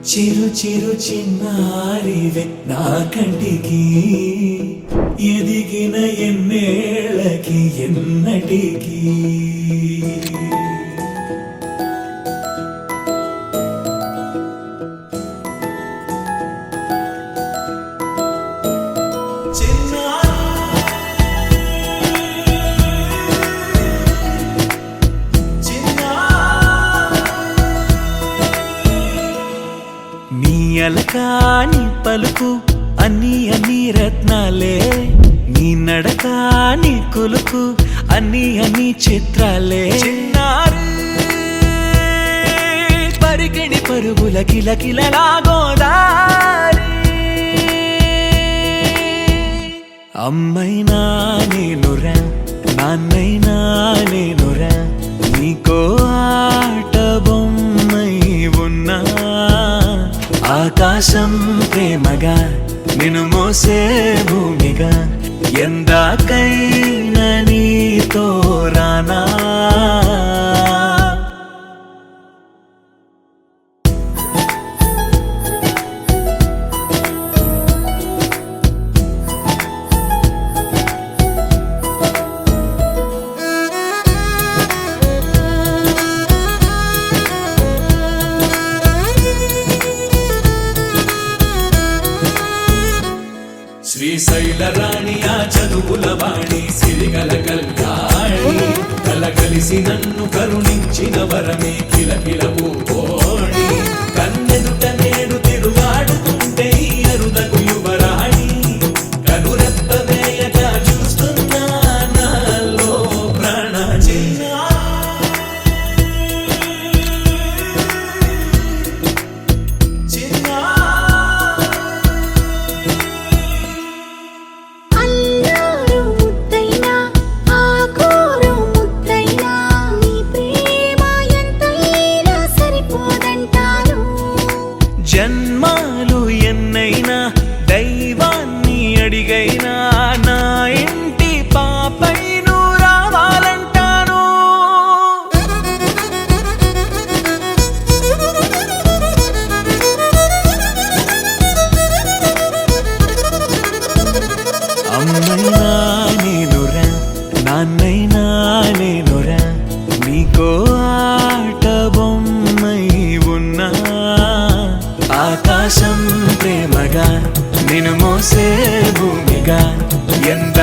చిరు చిరు చిన్నారివే నా కంటికి ఎదిగిన ఎన్నేళ్ళకి ఎన్నటికి అలకాని పలుకు అన్ని అన్ని రత్నాలే నీ నడక నీ కులుకు అన్ని అన్ని చిత్రాలే చిన్నారు పరికిణి పరుగుల కిలకిలలా గోదారి అమ్మైనా నేనురా నాన్నైనా నేనురా నీకో ఆట బొమ్మై ఉన్నా ఆకాశం ప్రేమగా నిన్ను మోసే భూమిగా ఎందాకైనా నీతో రానా శ్రీశైల రాణి ఆ చదువుల వాణి సిరిగల కళ్యాణి కలగలిసి నన్ను కరుణించిన వరమే కిలకిల పూకోణి కన్నెదుట నేడు తిరుగాడుతుంటే అరుదకు యువరాణి కనురెప్ప వేయగా చూస్తున్నా నాలో ప్రాణ జన్మాలు ఎన్నైనా దైవాన్ని అడిగైనా నా ఇంటి పాపై నువ్వు రావాలంటాను అమ్మైనా నేనురా నాన్నైనా నేనురా నీకో ఆట బొమ్మై ఉన్నా ఆకాశం ప్రేమగా నిన్ను మోసే భూమిగా ఎంత